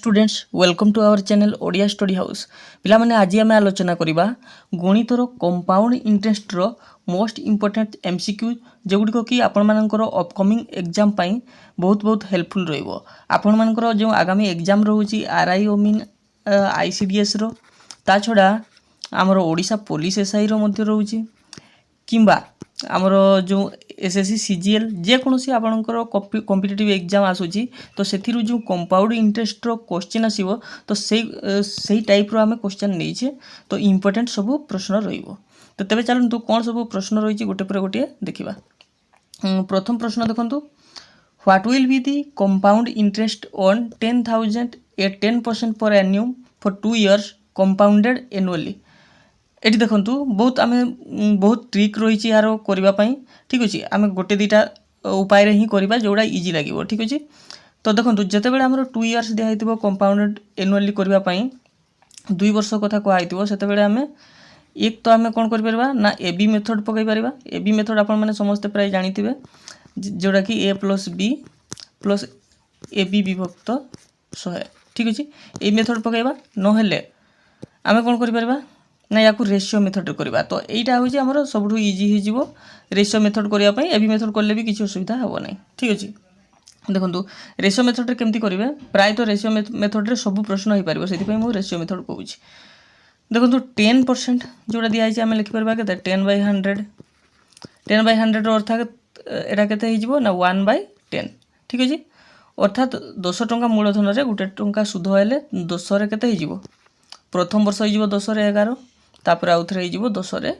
Students welcome to our channel Odia study house पिला माने आज आम आलोचना करवा गणितर कंपाउंड इंटरेस्ट रो मोस्ट इंपोर्टेंट एमसीक्यू जेगुड़िक कि आपण मानकर अपकमिंग एग्जाम पाई बहुत बहुत हेल्पफुल रहिबो। आपण मानकर जो आगामी एग्जाम रोची आरआई ओमिन आईसीडीएस रो ता छड़ा आमर ओडिशा पुलिस एसआई रो मध्य रोची किंबा आमर जो एसएससी सीजीएल जेकोसी आपणकर कॉम्पिटिटिव एग्जाम आसूची तो सेथिरु जो कंपाउंड इंटरेस्ट रो क्वेश्चन आसीबो तो सेही टाइप रो आमे क्वेश्चन नैछे तो इंपोर्टेंट सब प्रश्न रहिबो। तो तेबे चलंतु कोन सब प्रश्न रहिछि गोटे पर गोटे देखिबा। प्रथम प्रश्न देखंतु what will be the compound interest on 10,000 at 10% per annum for 2 years compounded annually. एटी देखंतु बहुत आमे बहुत ट्रिक रही यार करने ठीक अच्छे आम गोटे दुटा उपाय ही करवा जोड़ा इजी लगे ठीक अच्छे। तो देखो जिते बड़े आम 2 इयर्स दिखाई कंपाउंडेड एनुअली करने 2 वर्ष कथा कहते से आम एक तो आम कौन कर ना एबी मेथड पकई पार एबी मेथड आपण मैंने समस्ते प्राय जानी जोड़ा कि A plus B plus A B विभक्त 100 ठीक अच्छे ये मेथड पकईवा ना आम कौन कर ना या रेशियो मेथड करवा। तो यहाँ हूँ आम सब इजी हो रेशियो मेथड करने एबी मेथड कले भी किसी असुविधा हे ना ठीक अच्छे। देखो रेशियो मेथड केमती करेंगे प्राय तो रेशियो मेथड रे सब प्रश्न हो पार से रेशियो मेथड कहूँ। देखो 10% जोड़ा दिखाई आम लिखिपर के 10/100 अर्थात यहाँ के ना 1/10 ठीक अच्छे अर्थात 10 टंका मूलधन से गोटे टंका सुध हेले 10 के प्रथम वर्ष हो 10 रे 11 तापर आउ थे हो 10 रे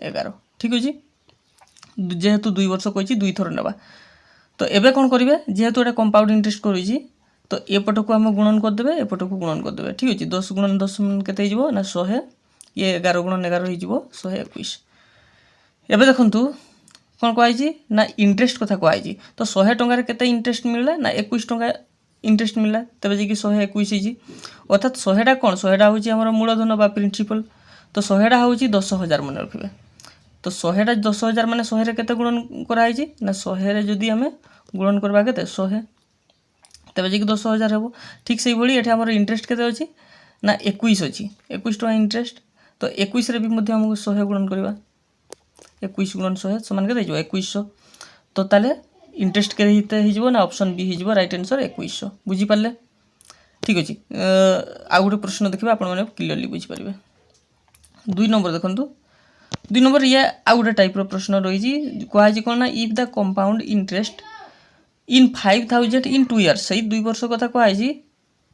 11 ठीक अच्छे जेहेतु 2 वर्ष कही 2 थर ना। तो एबे कौन करेंगे जेहेतु एटा कंपाउंड इंटरेस्ट करी तो एपट को आम गुणन करदे एपट को गुणन करदे ठीक अच्छे 10 × 10 के ना 100 ये 11 × 11 हो 121। एबे देखंतु कौन कहुई ना इंटरेस्ट कथा कहुई तो 100 टंकार केते इंटरेस्ट मिलला ना 21 टंका इंटरेस्ट मिलला तबे जी 121 अर्थात 100टा कौन 100टा हूँ आम मूलधन बा प्रिंसिपल तो 100टा हूँ 10,000 मन रखिए। तो 100टा 10,000 मान 100 के गुणन कराई ना 100 जदि आम गुणन करवा के 100 तबे जी 10,000 हे ठीक से भाई ये आम इंटरेस्ट के अच्छी ना 21 अच्छी 21 टका इंटरेस्ट तो 21 रे भी आमको 100 गुणन करवा 21 × 100 समान के 2100 तो ताले इंटरेस्ट के ना ऑप्शन बी हो राइट आंसर 2100 बुझीपारे ठीक अच्छे। आउ गोटे प्रश्न देखिए आप क्लीयरली बुझीपारे। 2 नंबर देखो 2 नंबर ये आउ गोटे टाइप प्रश्न रही कहुई कौन ना if the compound interest in 5,000 in 2 years सही 2 वर्ष कथा कहुई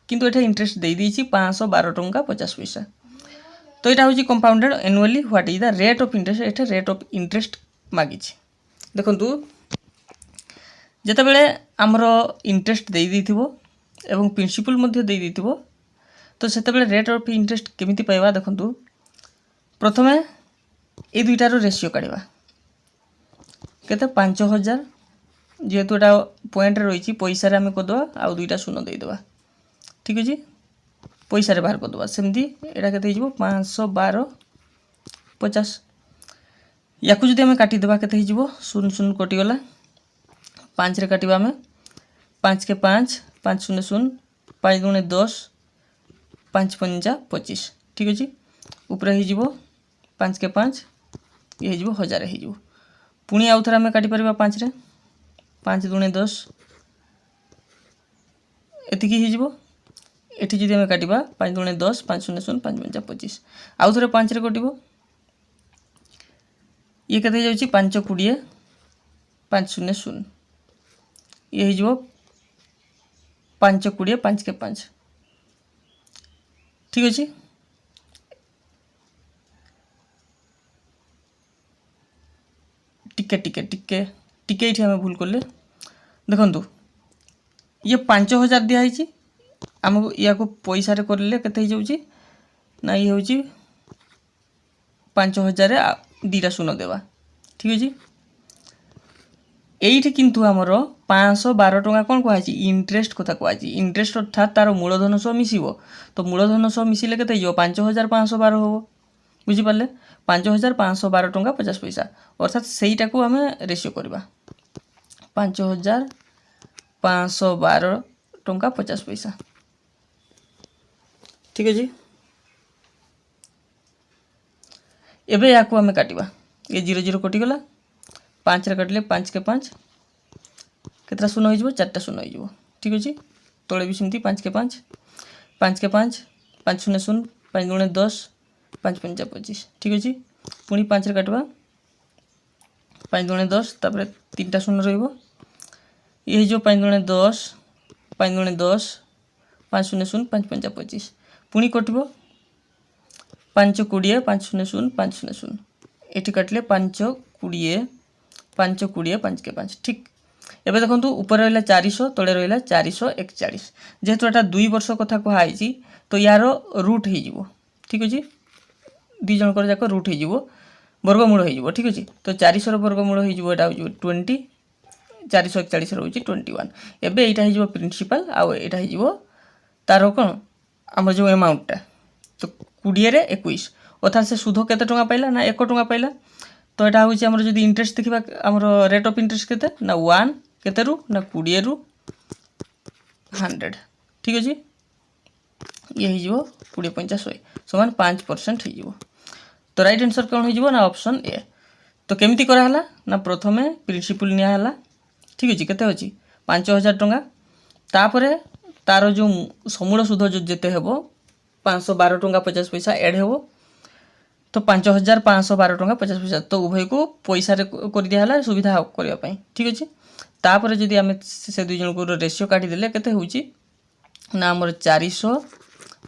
किंतु एटा इंटरेस्ट दे दी 512 टंका 50 पैसा। तो यहाँ हूँ compounded annually what is the rate of interest Etah rate of interest मागी देखु जिते बड़े आमर इंटरेस्ट दे देथिबो एवं प्रिंसिपल मध्य दे देथिबो तो सेते बड़े रेट ऑफ इंटरेस्ट केमिति पाइबा देखंतु प्रथमे ए दुईटार रेशियो काढ़ा केते 5,000 जेहेतु एटा पॉइंट रही पैसा आम करदे आउ 2टा शून्य देदेबा ठीक अच्छे पैसा बाहर करदे सेमती एटा केते 512 50 या जदि आम काटिदेबा केते 0 कटिगला 5 रे काटिबा आम 5 के 5 5 0 0 5 × 10 5 5 25 ठीक अच्छे ऊपर हो 5 के 5 ये हो 1000 हो पुणी आउ थे आम काटिपर 5 रे 5 × 10 एतिकी हो एटी जदि आम काटिबा 5 × 10 5 0 0 5 5 25 आउ थे 5 रे कटिबो ये केते जाउची 5 20 5 0 0 ये हो 5 20 5 के 5 ठीक अच्छे। टिके टिके टिके टिके ये आम भूल कले देखु ये 5,000 दिखाई आमको या पैसा करले केते जाउची ना ये हूँ 5,000 2टा शून्य देवा ठीक अच्छे। एइठी किंतु आमर 512 टंका कौन कहुई इंटरेस्ट कथा कहुई इंटरेस्ट अर्थात तार मूलधन सह मिसिबो तो मूलधन सह मिसिले केते 5,512 हम बुझीपारे 5,512 टंका 50 पैसा अर्थात सेईटा को आम रेशियो करवा 5,512 टंका 50 पैसा ठीक अच्छे एबे या आम काटिबा ये 0 0 कटिगला 5 रे काटिले 5 के 5 केतरा शून्य हो 4टा शून्य हो ठीक अच्छे तले भी सेमती 5 के 5 5 के 5 5 शून्य 0 5 गुणे 10 5 पंचा 25 ठीक अच्छे पुणी 5 रे काटवा 5 गुणे 10 तापर 3टा शून्य रहिबो ये जो 5 गुणे 10 5 गुणे 10 5 शून्य 0 5 पंचा 25 पुणी कटिबो 5 20 5 शून्य 0 5 शून्य 0 एटी काटले 5 20 5 20 5 के 5 ठीक एबे देखंतु ऊपर रहिला 400 तळे रहिला 441 जेहेतु एटा 2 वर्ष कथा कहैछि तो यार रूट हे जिवो ठीक अछि दी जन कर जाक रूट हे जिवो वर्गमूल हो जिवो ठीक अछि तो 400 रो वर्गमूल हो जिवो एटा हो 20 441 रो होछि 21 एबे एटा हे जिवो प्रिंसिपल आ एटा हे जिवो तारो कोन हमर जो अमाउंट तो 20 रे 21 अर्थात से सुध केते टंका पाइला ना 1 टंका पाइला तो यहाँ हूँ आम जब इंटरेस्ट देखा आम रेट ऑफ इंटरेस्ट केते ना 1 केते रु ना 20 रु 100 ठीक अच्छे ये हो 20 50 100 समान 5% हो तो राइट आंसर कौन हो ना ऑप्शन ए तो केमती कराला ना प्रथमे प्रिंसिपल नियाला ठीक अच्छे केते अच्छी 5000 टंका तापर तार जो समूल सुध जो जेते हेबो 512 टंका 50 पैसा एड हेबो तो 5512 टंका 50 पैसा तो उभय को पैसा कर दिया सुविधा करने ठीक अच्छे तापर जदि आम से दुई जन को रेशियो काटी देले केते होउची ना आमर 400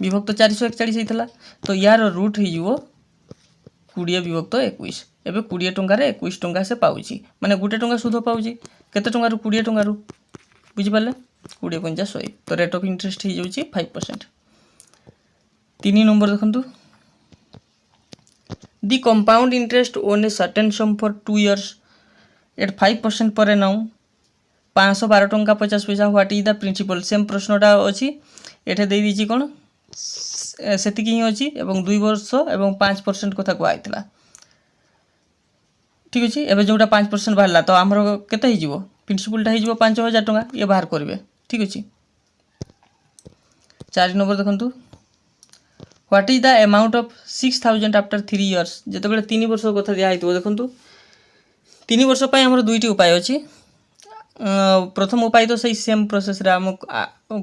विभक्त 441 होता तो यार रूट हो 20 विभक्त 21 एबे 20 टंकार 21 टंका से पाउची माने गोटे टंका सुध पाउची केते टंका 20 टंका बुझी पाले 20 50 100 तो रेट ऑफ इंटरेस्ट हो जाउची 5%। 3 नंबर देखंतु The compound interest on a certain sum for 2 years at 5% per annum 512 टंका 50 पैसा what is the principal same प्रश्नटा अच्छी एठे दे दीची कोन सेतिकी ही अच्छी एवं 2 वर्ष एवं 5% कथा कहला ठीक अछि एबे जोटा 5% बाहरला तो हमर केते ही जीवो प्रिंसिपलटा ही जीवो 5000 टंका ये बाहर करबे ठीक अछि। 4 नंबर देखंतु what is the amount of 6000 after 3 years जते बेले 3 वर्ष कथा दिया हितो देखंतु 3 वर्ष पय हमर दुईटी उपाय अछि प्रथम उपाय तो सही सेम प्रोसेस रे हम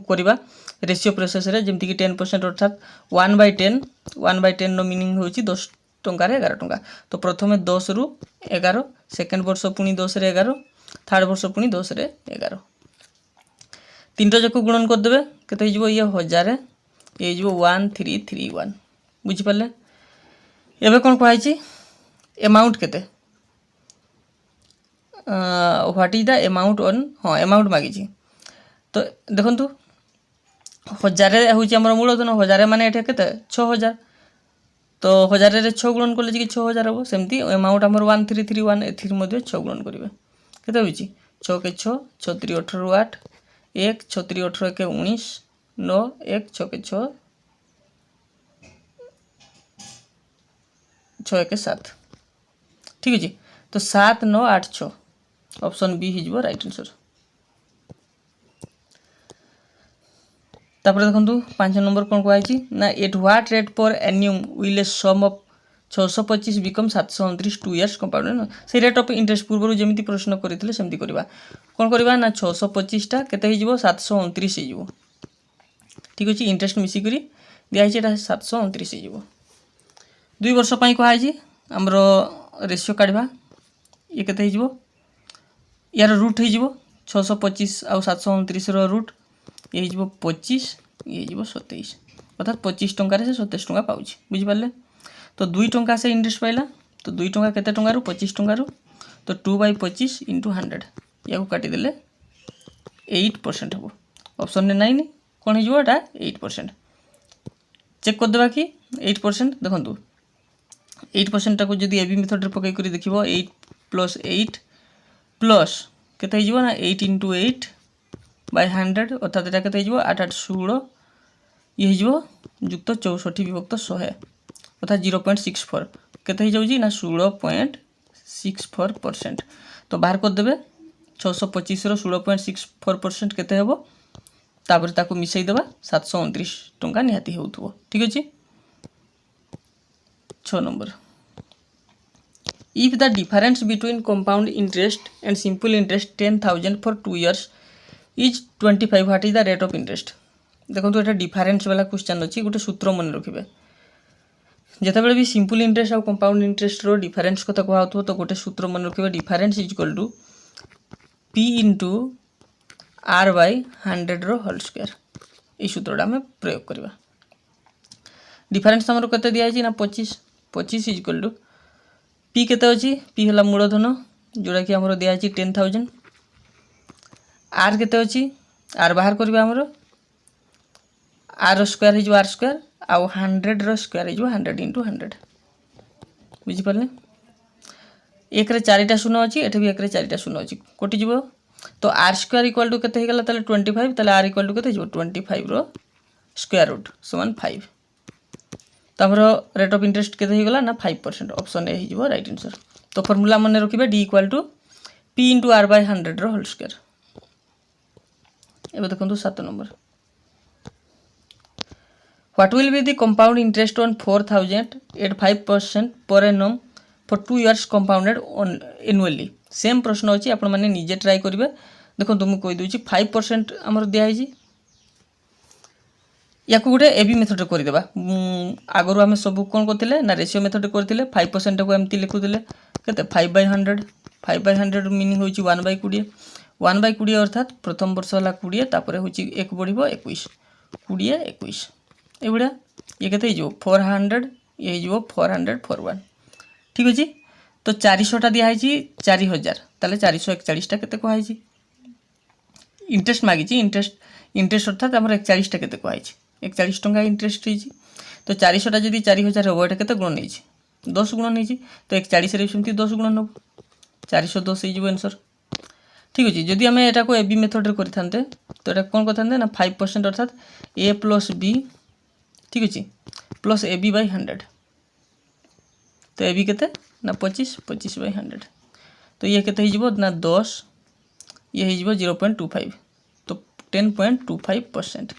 करबा रेशियो प्रोसेस रे जेमति कि 10% अर्थात 1/10 नो मीनिंग होछि 10 टंका रे 11 टंका तो प्रथमे 10 रु 11 सेकंड वर्ष पुनी 10 रे 11 थर्ड वर्ष पुनी 10 रे 11 तीनटा जको गुणन कर देबे केते हिजबो ये 1000 ये जो 1331 बुझी पाले एबे कोन कहै छी अमाउंट केते what is the amount on हाँ अमाउंट मागी छी तो देखंतु 1000 होची हमर मूलधन 1000 माने एठे केते 6000 तो 1000 रे 6 गुणन करले कि 6000 हो सेमती अमाउंट हमर 1331 एथिर मध्ये 6 गुणन करिवे केते होची 6 के 6 6 3 18 8 1 6 3 18 के 19 9 1 6 के 6 6 के 7 ठीक अछि तो 7 9 8 6 ऑप्शन बी हिजबो राइट आंसर। तापर देखंतु 5 नंबर कोन कहै छी ना eight what rate per annum will a sum of 625 become 729 2 years compound से रेट ऑफ इंटरेस्ट पूर्व जेमिति प्रश्न करिथिले सेमिति करबा कोन करबा ना 625 टा केते हिजबो 729 हिजबो ठीक अछि इंटरेस्ट मिसी करी दिया छै एटा 729 हिजबो 2 वर्ष पई कहै छी हमरो रेशियो काढबा ये केते हिजबो यार रूट हिजबो 625 आ 729 रो रूट ये हिजबो 25 ये हिजबो 27 अर्थात 25 टंका रे से 27 टंका पाउची बुझि पाले तो 2 टंका से इंटरेस्ट पाइला तो 2 टंका केते टंका रु 25 टंका रु तो 2/25 * 100 याको काटी देले 8% हो ऑप्शन ने 9 कोन हिजबो एटा 8% चेक कर देबा कि 8% देखंतु 8% टाको जदी एबी मेथड रे पकई करी देखिबो 8 + 8 प्लस केते हिजबो ना 8 * 8 by 100 अर्थात एटा केते हिजबो 8 8 16 ये हिजबो युक्त 64 विभक्त 100 अर्थात 0.64 केते हिजौ जी ना 16.64% तो बाहर कर देबे 625 रो 16.64% केते हेबो तापर ताको मिसई देबा 729 टंका निहाती होउथबो ठीक अछि। 6 number if the difference between compound interest and simple interest 10,000 for 2 years is 25 what is the rate of interest। देखो एटा डिफरेंस वाला क्वेश्चन अछि गोटे सूत्र मन रखिबे जेतेबेले भी सिंपल इंटरेस्ट और कंपाउंड इंटरेस्ट रो डिफरेंस कथा कहउथबो तो गोटे सूत्र मन रखिबे difference is equal to p into r by 100 रो होल स्क्वायर ई सूत्रटा हम प्रयोग करबा। डिफरेंस हमरो कते दिया अछि ना 25 25 इज इक्वल टू p केते अछि p हला मूलधन जोड़ा कि हमरो दिया अछि 10,000 r केते अछि r बाहर करबा हमरो r स्क्वायर हिजो r स्क्वायर आउ 100 रो स्क्वायर हिजो 100 into 100 बुझि परले। एक रे चारिटा शून्य अछि एठे भी एक रे चारिटा शून्य अछि कोटि जीवो तो r स्क्वायर इक्वल टू केते हे गेला ताले 25 ताले r इक्वल टू केते जीवो 25 रो स्क्वायर रूट समान 5 तो हमरो रेट ऑफ इंटरेस्ट केते हे गेला ना 5% ऑप्शन ए हे जीवो राइट आंसर। तो फार्मूला माने रखिबे d equal to p into r by 100 रो होल स्क्वायर। एबे देखंतु 7 number what will be the compound interest on 4,000 at 5% per annum for 2 years compounded on annually। Same प्रश्न अछि आपण माने निजे ट्राई करिवे देखो तुम कहि दोछि 5% हमर दिया हिजी याकू गुटे एबी मेथड करि देबा आगरु हमें सब कोन करथिले ना रेशियो मेथड करथिले 5% को एमती लिखुथिले केते 5/100 5/100 मीनिंग होछि 1/20 1/20 अर्थात प्रथम वर्ष हला 20 तापरे होछि 1 बढ़िबो 21 20 21 एबुडा ये केते हिजो 400 ये हिजो 400 41 ठीक अछि। तो 400 टा दिया हिची 4000 ताले 441 टा केते कहै छी इंटरेस्ट मागी छी इंटरेस्ट अर्थात हमर 41 टा केते कहै छी 41 टंका इंटरेस्ट हिची तो 400 टा जदी 4000 होबो एटा केते गुण नै छी 10 गुण नै छी तो 41 रे सेमती 10 गुण नब 410 हिजो आंसर ठीक अछि। जदी हमें एटा को एबी मेथड रे करिथानते तो एटा कोन कथानते ना 5% अर्थात a plus b ठीक अछि प्लस ए बी बाई 100 तो ए बी केते ना 25 25 बाई 100 तो ये केते हिजबो ना 10 ये हिजबो 0.25 तो 10.25%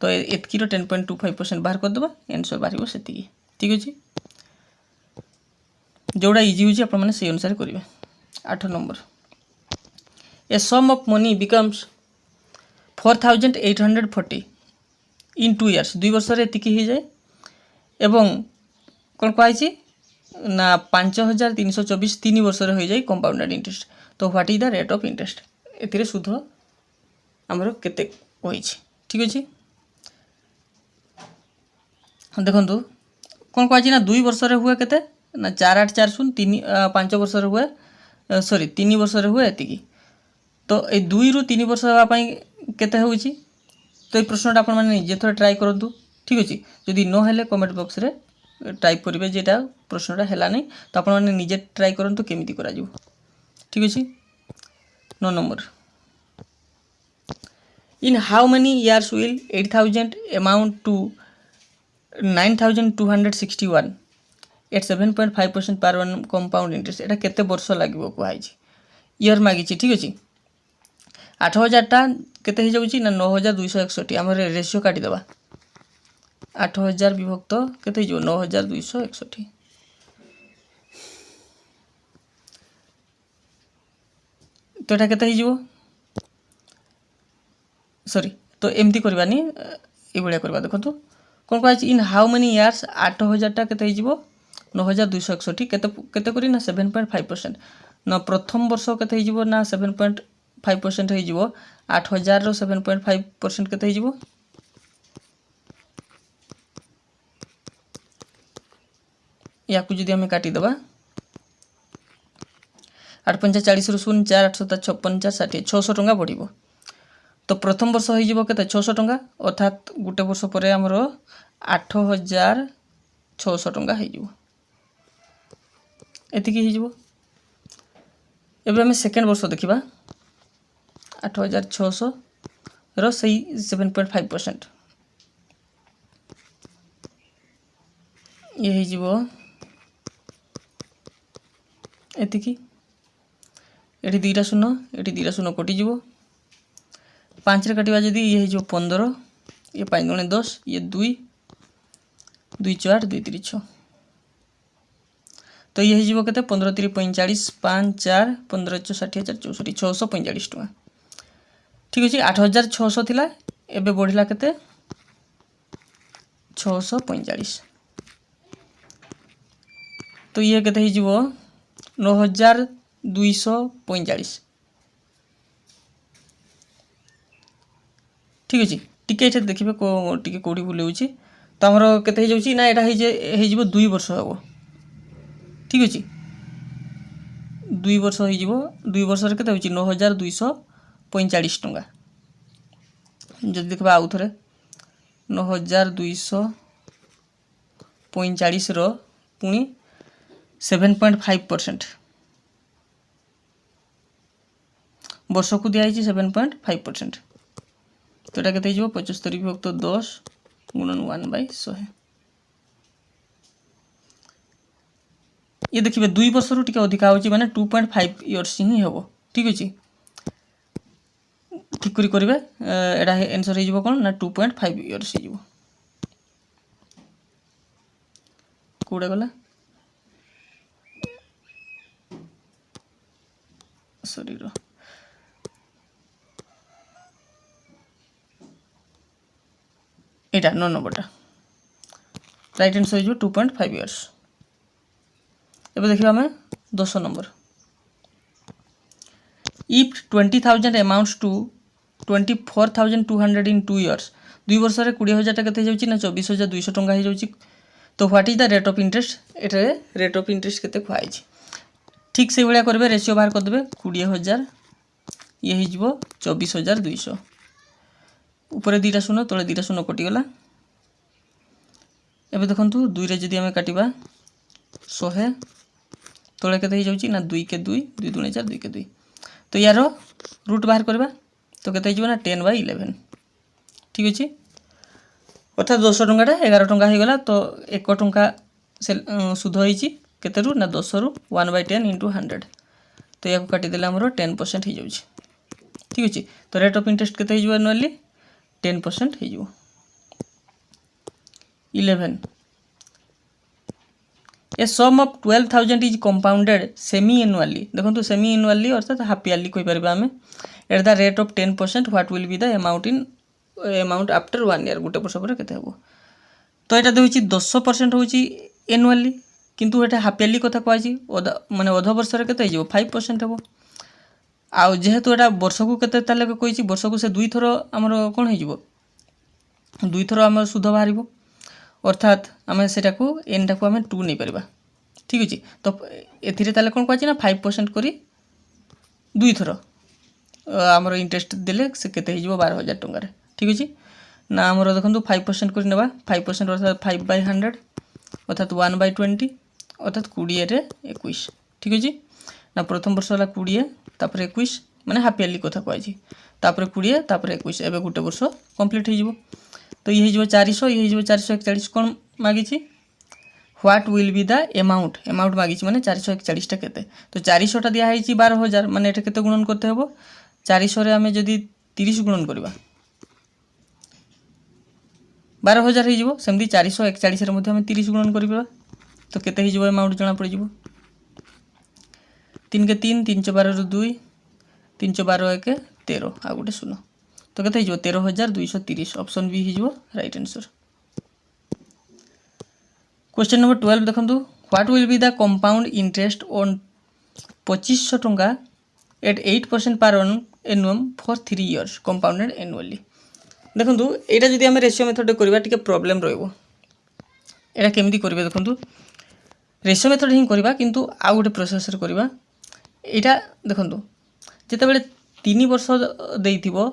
तो एतकी रो 10.25% बाहर कर दबा आंसर बाहरिबो सेती ठीक अछि। जोड़ा इजी होची आपण माने से अनुसार करिवे। 8 number a sum of money becomes 4,840 in 2 years 2 वर्ष रे एतिकी हे जाय एवं कोन कहै ना 5,324 3 वर्ष रे हो जाय कंपाउंडेड इंटरेस्ट तो what is the rate of interest एतिरे सुध हमरो केते होई छी ठीक अछि। देखंतु कोन कहै ना 2 वर्ष रे हुए केते ना 4840 3 5 वर्ष रे हुए सॉरी 3 वर्ष रे हुए एतिकी तो ए 2 रु 3 वर्ष हवा पई केते होउची तो ये प्रश्नटा आपण माने जे थोड़ा ट्राई करंतु ठीक अछि। जदी न हेले कमेंट बॉक्स रे टाइप करिवे जेटा प्रश्नटा हेला नै तो आपण माने निजे ट्राई करंतु केमिति करा जिवो ठीक अछि। 9 number in how many years will 8,000 amount to 9,261 at 7.5% per annum compound interest एटा केते वर्ष लागिवो कहै छी ईयर मागी छी ठीक अछि। 8,000 टा केते हे जाउची ना 9,261 हमर रेशियो काटी देबा 8,000 विभक्त केते जो 9,261 तो एटा केते हे जिवो सॉरी तो एमती करबानी ए बळिया करबा देखंतु कोन कहै छी इन हाउ मेनी इयर्स 8,000 टा केते हे जिवो 9,261 केते केते करी ना 7.5% ना प्रथम वर्ष केते हे जिवो ना 7.5% हे जिवो 8,000 रो 7.5% केते हे जिवो याकू जदी हमें काटी दबा 8,45 रो 0 4 856 60 600 टंका बढ़िबो तो प्रथम वर्ष हे जिवो केते 600 टंका अर्थात गुटे वर्ष परे हमरो 8,600 टंका हे जिवो एतिकी हे जिवो। एबे हमें सेकंड वर्ष देखिबा 8,600 रो सही 7.5% ये हे जिवो एतिकी एठी 2टा शून्य एठी 2टा शून्य कटि जिवो पाँच रे काटिबा जदि ये हो 15 ये 5 गुणे 10 ये 2 2 4 2 3 6 तो ये हो केते 15 3 45 5 4 15 4 60 64 645 टका ठीक अछि 8600 थिला एबे बढ़िला केते 645 तो ये केते हिजिवो 9245 ठीक अछि टिके एठे देखिबे को टिके कोडी बुलेउछि तो हमरो केते हे जाउछि ना एटा हे जिवो 2 वर्ष हबो ठीक अछि 2 वर्ष हे जिवो 2 वर्ष रे केते होछि 9245 टका जदि देखबा आउ थरे 9245 रो पुनी 7.5% वर्ष को दिया 7.5% तो ये केते हो 75 विभक्त 10 गुणन 1/100 ये देखिए 2 वर्ष रु टिके अधिका होची माने 2.5 इयर्स ही हबो ठीक अछि ठीक करी करबे एडा आंसर हे जिवो कोन ना 2.5 इयर्स हे जिवो कोडा गला सॉरी रो एटा 9 नंबरटा राइट आंसर हो 2.5 इयर्स एबे देखिबा हमें 10 number if 20,000 amounts to 24,200 in 2 years 2 वर्ष रे 20,000 टा केते जाउची ना 24,200 टंका हे जाउची तो what is the rate of interest Ete rate of interest केते खुआई छी ठीक से भलिया करबे रेशियो बाहर कर देबे 20,000 ये हे जिवो 24,200 ऊपर दीटा शून्य तले दीटा शून्य कटि गला एबे देखंतु 2 रे जदी हमें काटिबा 100 तले केते हे जाउची ना 2 के 2 2 2 4 2 के 2 तो यार रूट बाहर करबा तो केते हे जिवो ना 10/11 ठीक अछि अर्थात 10 टंकाटा 11 टंका हे गला तो 1 टंका से सुध होईची केते रु ना 10 रु 1/10 * 100 तो या को काटि देला हमरो 10% हे जाउची ठीक अछि तो रेट ऑफ इंटरेस्ट केते हे जिवो एनुअली 10% हे जिवो 11 a sum of 12,000 is compounded semi annually देखो तो सेमी एनुअली अर्थात हाफ ईयरली कोइ परबा हमें at the rate of 10% what will be the amount after 1 year गोटे वर्ष पर केते हबो तो एटा देउची 10% होची एनुअली किंतु एटा हाफ ईयरली कथा कहछि माने अध वर्ष रे केते हिजो 5% हबो आ जेहेतु एटा वर्ष को केते ताले कहिछि वर्ष को से दुई थरो हमर कोन हिजो दुई थरो हमर सुध बाहरिबो अर्थात आमे सेटा को एनटा को आमे 2 नै परबा ठीक अछि तो एथिरे ताले कोन कहछि ना 5% करी दुई थरो हमर इंटरेस्ट देले से केते हिजो 12,000 टंका रे ठीक अछि ना हमर देखंतु 5% करी नेबा 5% अर्थात 5/100 अर्थात 1/20 अर्थात 20 रे 21 ठीक अछि ना प्रथम वर्ष वाला 20 तापर 21 माने हाफ ईयरली कथा कहछि तापर 20 तापर 21 एबे गुटे वर्ष कंप्लीट हे जिवो तो ये हिजो 400 ये हिजो 441 कोन मागी छी what will be the amount मागी छी माने 441 टा केते तो 400 टा दिया है छी 12,000 माने एटा केते गुणन करते हबो 400 रे हमें जदी 30 गुणन करबा 12,000 हे जिवो सेमदी 441 रे मध्ये हमें 30 गुणन करबा तो केते हे जिवो अमाउंट जणा पड़ जिवो 3 के 3 3 12 रु 2 3 12 1 13 आ गुटे 0 तो केते हे जिवो 13,230 ऑप्शन बी हे जिवो राइट आंसर क्वेश्चन नंबर 12 देखंतु what will be the compound interest on 2500 टंका एट 8% पर एनुअम फॉर 3 इयर्स कंपाउंडेड एनुअली देखंतु एटा जदी हम रेशियो मेथड करबा टिके प्रॉब्लम रहइबो एटा केमिति करबे देखंतु रेशियो मेथड ही करबा किंतु आ गुटे प्रोसेस रे करबा एटा देखंतु जेते बेले 3 वर्ष देइथिबो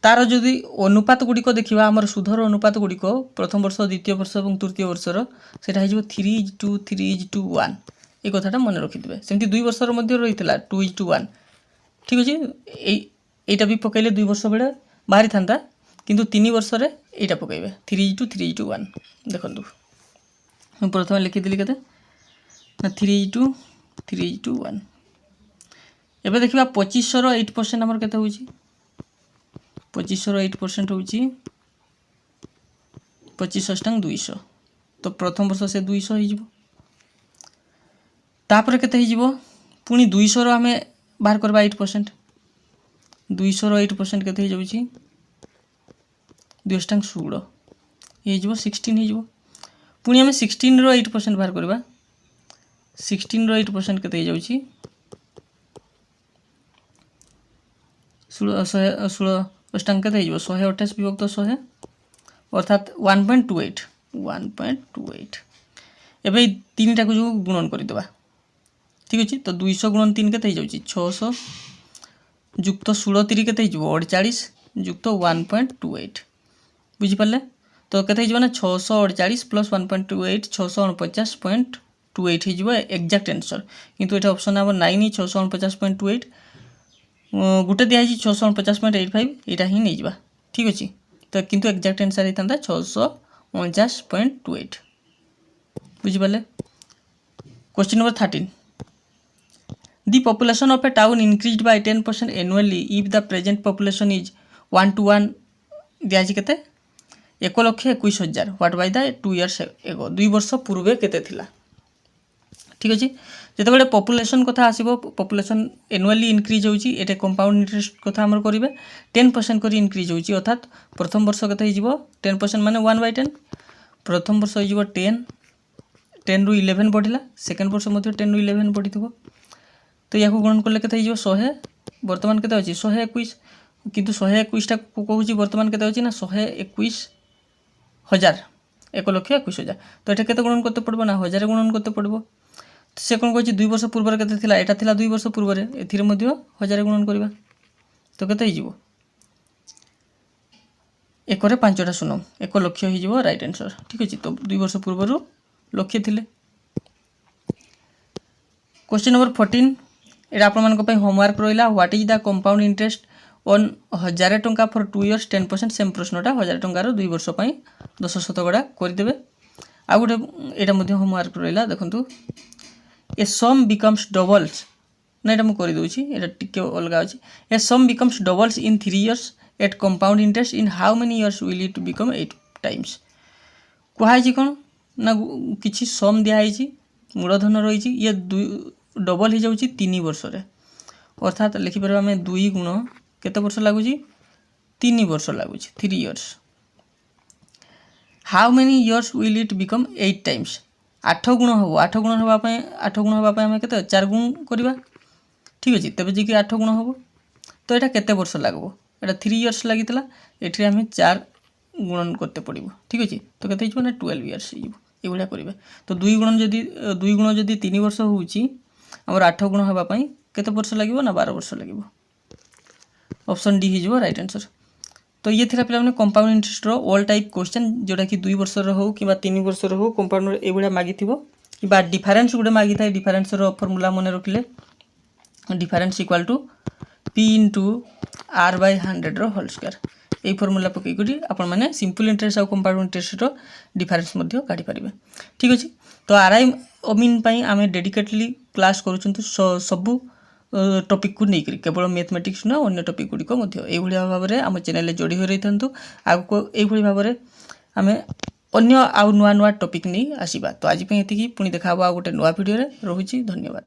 तार जदि अनुपात गुडी को देखिबा हमर सुधर अनुपात गुडी को प्रथम वर्ष द्वितीय वर्ष और तृतीय वर्ष रो सेटा हे जो 3:1 ए कथाटा मन रखितबे सेमति 2 वर्ष रो मध्ये रहितला 2:1 ठीक अछि एटा भी पकैले 2 वर्ष बेले बाहरी थांता किंतु 3 वर्ष रे एटा पकैबे 3:1 देखंतु हम प्रथम लिखि दिली कते ना 3:1 एबे देखिबा 2500 रो 8% हमर कते होची 25% होउची 25 अष्टांग 200 तो प्रथम वर्ष से 200 हो जिवो तापर केते हो जिवो पुनी 200 रो हमें बाहर करबा 8% 200 रो 8% केते हो जाउची 2 अष्टांग 16 ये जिवो 16 हो जिवो पुनी हमें 16 रो 8% बाहर करबा 16 रो 8% केते हो जाउची 16 अष्टांग केते हो जिवो 128 विभक्त 100 अर्थात 1.28 एबे तीनटा को जो गुणन करि दबा ठीक अछि तो 200 गुणन 3 केते हो जाउची 600 युक्त 16 3 केते हो जिवो 48 युक्त 1.28 बुझि पाले तो केते हो जिवो ना 648 प्लस 1.28 649.28 हो जिवो एग्जैक्ट आंसर किंतु एटा ऑप्शन नंबर 9 ही 649.28 गुटे दिया 649.85 एटा ही नहीं जिबा ठीक अछि तो किंतु एग्जैक्ट आंसर हेतंदा 649.28 बुझि पाले question number 13 The population of a town increased by 10% annually if the present population is 1 to 1 दिया केते 1,21,000 what by the 2 years ago 2 वर्ष पूर्वे केते थिला ठीक अछि जते बडे पॉपुलेशन कथा आसीबो पॉपुलेशन एनुअली इंक्रीज होउची एटे कंपाउंड इंटरेस्ट कथा हमर करिवे 10% करी इंक्रीज होउची अर्थात प्रथम वर्ष केते हिजिवो 10% माने 1/10 प्रथम वर्ष हिजिवो 10 रु 11 बढ़िला सेकंड वर्ष मध्ये 10 रु 11 बढ़िथिबो तो याकू गुणन करले केते हिजिवो 100 वर्तमान केते अछि 121 किंतु 121 टा को कहूची वर्तमान केते अछि ना 121,000 1,21,000 तो एटा केते गुणन करते पड़बो ना 1000 गुणन करते पड़बो से कोन कहूची 2 वर्ष पूर्व केते थिला एटा थिला 2 वर्ष पूर्व रे एथिरे मध्ये 1000 गुणन करबा तो केते हिजिवो 1 रे 5 टा शून्य 1 लाख हिजिवो राइट आंसर ठीक अछि तो 2 वर्ष पूर्व रु लाख थिले क्वेश्चन नंबर 14 एटा आपन मन को पे होमवर्क रोइला what is the compound interest on 1000 टंका फॉर 2 इयर्स 10% सेम प्रश्नटा 1000 टंका रो 2 वर्ष पई 10 शतकड़ा कर देबे आ गुटे एटा मध्ये होमवर्क रोइला देखंतु ए सम बिकम्स डबल्स ना एटा म करि दोछि एटा टिके अलगा अछि a sum becomes doubles in 3 years at compound interest in how many years will it become 8 times कोहाइ छी कोन ना किछि सम दिया आइछि मूलधन रही ये डबल हो जाऊँगी 3 वर्ष रे अर्थात लिखिपर आम 2 गुण केते वर्ष लगुच 3 वर्ष लगुच 3 years how many years will it become 8 times 8 गुण हम 8 गुण हाँपाई आम के 4 गुण करवा ठीक अच्छे तेज जी 8 गुण हम तो यहाँ केते वर्ष लगब यहाँ 3 इयर्स लगी ये आम 4 गुणन करते पड़ो ठीक अच्छे तो केते ना 12 इयर्स ये करेंगे तो 2 गुण जदि 3 वर्ष होउची हमर 8 गुण हाँपाई केते वर्ष लगे ना 12 वर्ष लगे ऑप्शन डी हो राइट आंसर तो ये थिला पिला कंपाउंड इंटरेस्ट रो ऑल टाइप क्वेश्चन जोटा कि 2 वर्ष रो हो कि 3 वर्ष रो हो कंपाउंड ए भलिया मागी थिबो कि डिफरेंस गुडे मागी थाए डिफरेंस रो फार्मूला मन रखले difference equal to p into r by 100 रो होल स्क्वायर ए फार्मूला पकई गुडी आपण माने सिंपल इंटरेस्ट और कंपाउंड इंटरेस्ट रो डिफरेंस मध्ये काढी परिबे ठीक अछि तो आरआई अमीन पई आमे डेडिकेटली क्लास करूछंतु सबु टॉपिक को नहीं करी केवल मैथमेटिक्स ना अन्य टॉपिक गुडी को मध्ये ए भलिया भाव रे हम चैनल जोड़ी हो रहिथंतु आगो ए भली भाव रे आमे अन्य आउ नुआ नुआ टॉपिक नहीं आसीबा तो आज पे एतिकी पुनी देखाबो आ गोटे नुआ वीडियो रे रहुची धन्यवाद।